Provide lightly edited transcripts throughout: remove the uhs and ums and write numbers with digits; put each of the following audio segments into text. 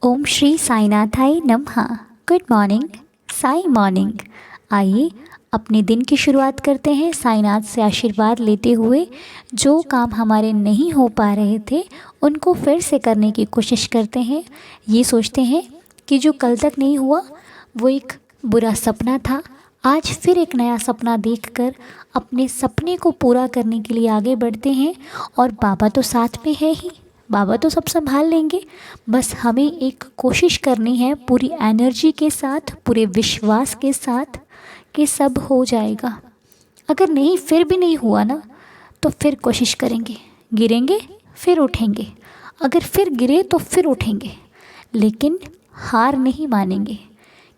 ओम श्री साईनाथाय नमः। Good morning, Sai morning. आइए अपने दिन की शुरुआत करते हैं साईनाथ से आशीर्वाद लेते हुए। जो काम हमारे नहीं हो पा रहे थे उनको फिर से करने की कोशिश करते हैं। ये सोचते हैं कि जो कल तक नहीं हुआ वो एक बुरा सपना था। आज फिर एक नया सपना देखकर अपने सपने को पूरा करने के लिए आगे बढ़ते हैं। और बाबा तो साथ में है ही, बाबा तो सब संभाल लेंगे। बस हमें एक कोशिश करनी है पूरी एनर्जी के साथ, पूरे विश्वास के साथ कि सब हो जाएगा। अगर नहीं फिर भी नहीं हुआ ना तो फिर कोशिश करेंगे, गिरेंगे फिर उठेंगे, अगर फिर गिरे तो फिर उठेंगे, लेकिन हार नहीं मानेंगे।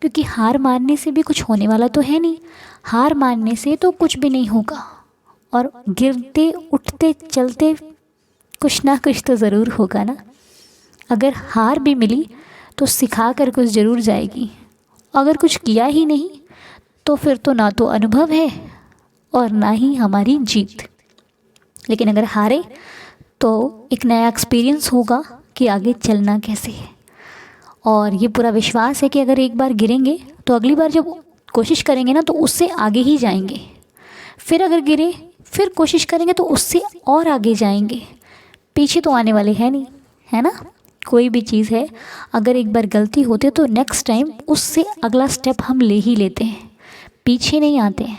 क्योंकि हार मानने से भी कुछ होने वाला तो है नहीं, हार मानने से तो कुछ भी नहीं होगा। और गिरते उठते चलते कुछ ना कुछ तो ज़रूर होगा ना। अगर हार भी मिली तो सिखा कर कुछ ज़रूर जाएगी। अगर कुछ किया ही नहीं तो फिर तो ना तो अनुभव है और ना ही हमारी जीत। लेकिन अगर हारे तो एक नया एक्सपीरियंस होगा कि आगे चलना कैसे है। और ये पूरा विश्वास है कि अगर एक बार गिरेंगे तो अगली बार जब कोशिश करेंगे ना तो उससे आगे ही जाएंगे। फिर अगर गिरे फिर कोशिश करेंगे तो उससे और आगे जाएंगे। पीछे तो आने वाले हैं नहीं, है ना। कोई भी चीज़ है, अगर एक बार गलती होती है तो नेक्स्ट टाइम उससे अगला स्टेप हम ले ही लेते हैं, पीछे नहीं आते हैं।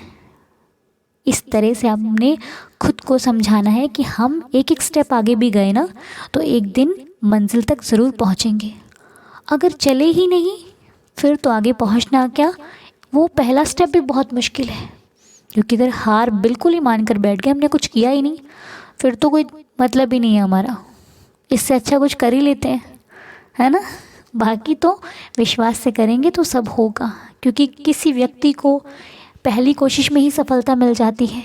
इस तरह से हमने खुद को समझाना है कि हम एक एक स्टेप आगे भी गए ना तो एक दिन मंजिल तक ज़रूर पहुंचेंगे। अगर चले ही नहीं फिर तो आगे पहुंचना क्या, वो पहला स्टेप भी बहुत मुश्किल है। क्योंकि अगर हार बिल्कुल ही मान कर बैठ गए, हमने कुछ किया ही नहीं, फिर तो कोई मतलब ही नहीं है हमारा। इससे अच्छा कुछ कर ही लेते हैं, है ना। बाकी तो विश्वास से करेंगे तो सब होगा। क्योंकि किसी व्यक्ति को पहली कोशिश में ही सफलता मिल जाती है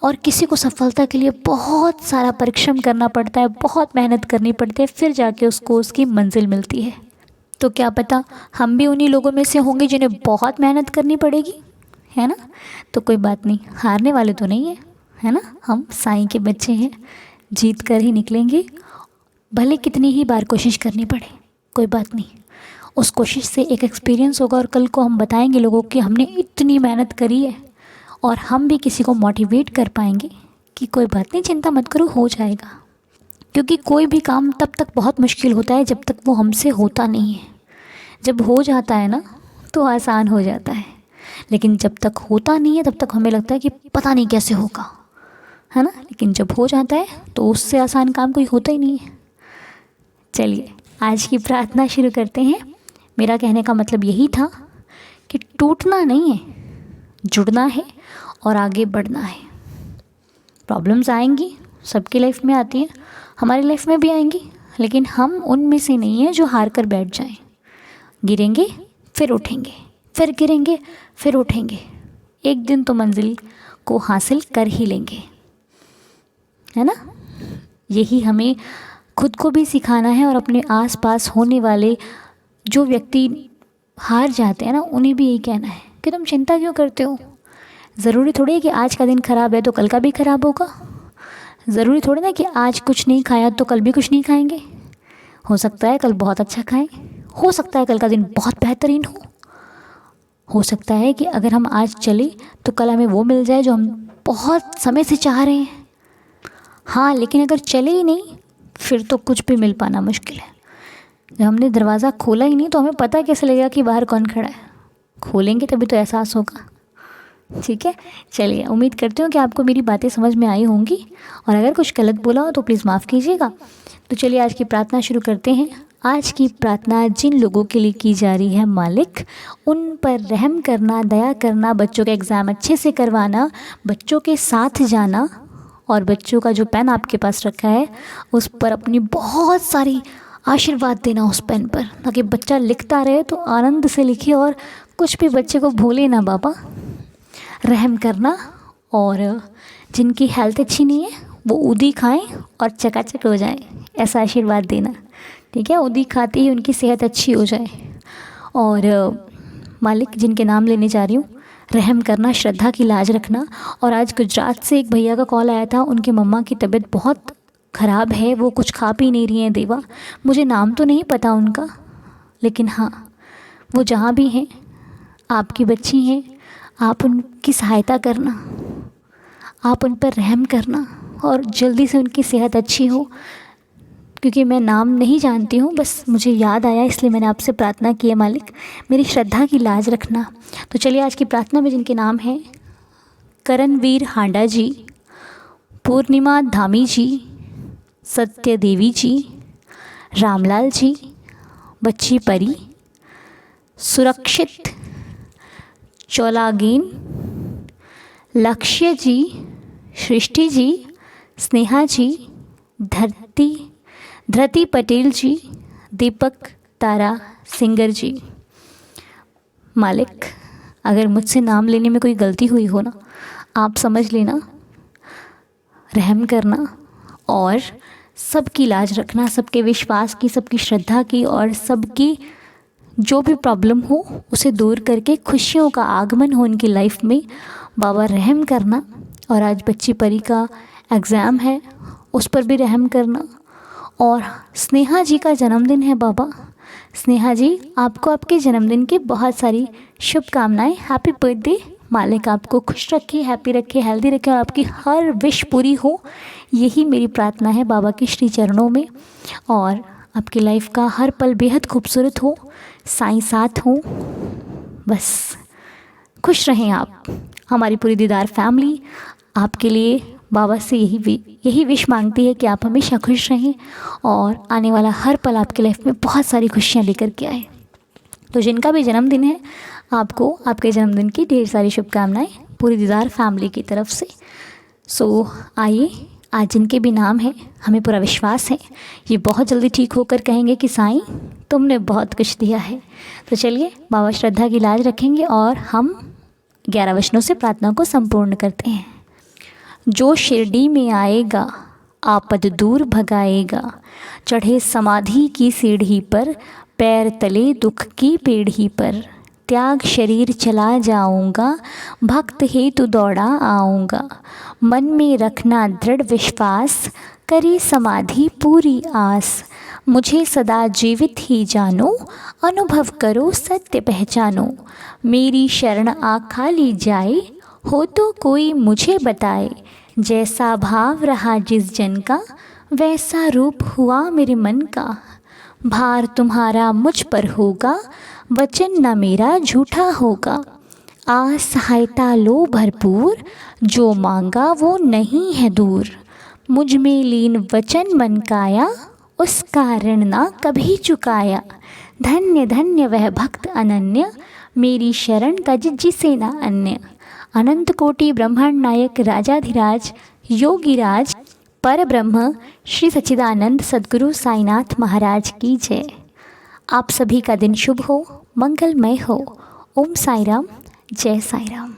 और किसी को सफलता के लिए बहुत सारा परिश्रम करना पड़ता है, बहुत मेहनत करनी पड़ती है, फिर जाके उसको उसकी मंजिल मिलती है। तो क्या पता हम भी उन्हीं लोगों में से होंगे जिन्हें बहुत मेहनत करनी पड़ेगी, है ना। तो कोई बात नहीं, हारने वाले तो नहीं है ना। हम साईं के बच्चे हैं, जीत कर ही निकलेंगे। भले कितनी ही बार कोशिश करनी पड़े, कोई बात नहीं। उस कोशिश से एक एक्सपीरियंस होगा और कल को हम बताएंगे लोगों को कि हमने इतनी मेहनत करी है। और हम भी किसी को मोटिवेट कर पाएंगे कि कोई बात नहीं, चिंता मत करो, हो जाएगा। क्योंकि कोई भी काम तब तक बहुत मुश्किल होता है जब तक वो हमसे होता नहीं है। जब हो जाता है ना तो आसान हो जाता है, लेकिन जब तक होता नहीं है तब तक हमें लगता है कि पता नहीं कैसे होगा, है ना। लेकिन जब हो जाता है तो उससे आसान काम कोई होता ही नहीं है। चलिए आज की प्रार्थना शुरू करते हैं। मेरा कहने का मतलब यही था कि टूटना नहीं है, जुड़ना है और आगे बढ़ना है। प्रॉब्लम्स आएंगी, सबकी लाइफ में आती हैं, हमारी लाइफ में भी आएंगी, लेकिन हम उनमें से नहीं हैं जो हार कर बैठ जाएं। गिरेंगे फिर उठेंगे, फिर गिरेंगे फिर उठेंगे, एक दिन तो मंजिल को हासिल कर ही लेंगे, है ना। यही हमें खुद को भी सिखाना है और अपने आसपास होने वाले जो व्यक्ति हार जाते हैं ना उन्हें भी यही कहना है कि तुम चिंता क्यों करते हो। ज़रूरी थोड़ी है कि आज का दिन ख़राब है तो कल का भी ख़राब होगा। ज़रूरी थोड़ी ना कि आज कुछ नहीं खाया तो कल भी कुछ नहीं खाएंगे। हो सकता है कल बहुत अच्छा खाएं, हो सकता है कल का दिन बहुत बेहतरीन हो सकता है कि अगर हम आज चले तो कल हमें वो मिल जाए जो हम बहुत समय से चाह रहे हैं। हाँ, लेकिन अगर चले ही नहीं फिर तो कुछ भी मिल पाना मुश्किल है। जब हमने दरवाज़ा खोला ही नहीं तो हमें पता कैसे लगेगा कि बाहर कौन खड़ा है। खोलेंगे तभी तो एहसास होगा। ठीक है, चलिए उम्मीद करती हूँ कि आपको मेरी बातें समझ में आई होंगी, और अगर कुछ गलत बोला हो तो प्लीज़ माफ़ कीजिएगा। तो चलिए आज की प्रार्थना शुरू करते हैं। आज की प्रार्थना जिन लोगों के लिए की जा रही है, मालिक उन पर रहम करना, दया करना, बच्चों के एग्ज़ाम अच्छे से करवाना, बच्चों के साथ जाना, और बच्चों का जो पेन आपके पास रखा है उस पर अपनी बहुत सारी आशीर्वाद देना उस पेन पर, ताकि बच्चा लिखता रहे तो आनंद से लिखे और कुछ भी बच्चे को भूले ना। बाबा रहम करना, और जिनकी हेल्थ अच्छी नहीं है वो उदी खाएं और चकाचक हो जाएं, ऐसा आशीर्वाद देना। ठीक है, उदी खाते ही उनकी सेहत अच्छी हो जाए। और मालिक जिनके नाम लेने जा रही हूँ, रहम करना, श्रद्धा की लाज रखना। और आज गुजरात से एक भैया का कॉल आया था, उनके मम्मा की तबीयत बहुत ख़राब है, वो कुछ खा पी नहीं रही हैं। देवा, मुझे नाम तो नहीं पता उनका, लेकिन हाँ, वो जहाँ भी हैं, आपकी बच्ची हैं, आप उनकी सहायता करना, आप उन पर रहम करना और जल्दी से उनकी सेहत अच्छी हो। क्योंकि मैं नाम नहीं जानती हूँ, बस मुझे याद आया इसलिए मैंने आपसे प्रार्थना की है मालिक, मेरी श्रद्धा की लाज रखना। तो चलिए आज की प्रार्थना में जिनके नाम हैं करणवीर हांडा जी, पूर्णिमा धामी जी, सत्य देवी जी, रामलाल जी, बच्ची परी, सुरक्षित चौलागीन, लक्ष्य जी, सृष्टि जी, स्नेहा जी, धृति पटेल जी, दीपक तारा सिंगर जी। मालिक, अगर मुझसे नाम लेने में कोई गलती हुई हो ना, आप समझ लेना, रहम करना और सबकी लाज रखना, सबके विश्वास की, सबकी श्रद्धा की और सबकी जो भी प्रॉब्लम हो उसे दूर करके खुशियों का आगमन हो उनकी लाइफ में। बाबा रहम करना। और आज बच्ची परी का एग्ज़ाम है, उस पर भी रहम करना। और स्नेहा जी का जन्मदिन है बाबा, स्नेहा जी आपको आपके जन्मदिन की बहुत सारी शुभकामनाएं। Happy birthday. मालिक आपको खुश रखे, हैप्पी रखे, हेल्दी रखे और आपकी हर विश पूरी हो, यही मेरी प्रार्थना है बाबा के श्री चरणों में। और आपकी लाइफ का हर पल बेहद खूबसूरत हो, साईं साथ हो, बस खुश रहें आप। हमारी पूरी दीदार फैमिली आपके लिए बाबा से यही विश मांगती है कि आप हमेशा खुश रहें और आने वाला हर पल आपकी लाइफ में बहुत सारी खुशियाँ लेकर के आए। तो जिनका भी जन्मदिन है, आपको आपके जन्मदिन की ढेर सारी शुभकामनाएं पूरी दीदार फैमिली की तरफ से। सो आइए, आज जिनके भी नाम हैं, हमें पूरा विश्वास है ये बहुत जल्दी ठीक होकर कहेंगे कि साईं तुमने बहुत कुछ दिया है। तो चलिए, बाबा श्रद्धा की लाज रखेंगे और हम 11 वचनों से प्रार्थना को संपूर्ण करते हैं। जो शिरडी में आएगा आपद दूर भगाएगा, चढ़े समाधि की सीढ़ी पर, पैर तले दुख की पीढ़ी पर, त्याग शरीर चला जाऊंगा, भक्त हेतु दौड़ा आऊँगा, मन में रखना दृढ़ विश्वास, करी समाधि पूरी आस, मुझे सदा जीवित ही जानो, अनुभव करो सत्य पहचानो, मेरी शरण आ खाली जाए, हो तो कोई मुझे बताए, जैसा भाव रहा जिस जन का, वैसा रूप हुआ मेरे मन का, भार तुम्हारा मुझ पर होगा, वचन न मेरा झूठा होगा, आ सहायता लो भरपूर, जो मांगा वो नहीं है दूर, मुझ में लीन वचन मन काया, उसका ऋण ना कभी चुकाया, धन्य धन्य वह भक्त अनन्य, मेरी शरण तज जिसे न अन्य, अनंत कोटि ब्रह्मांड नायक राजाधिराज योगीराज पर ब्रह्म श्री सच्चिदानंद सद्गुरु साईनाथ महाराज की जय। आप सभी का दिन शुभ हो, मंगलमय हो। ओम साई राम, जय साई राम।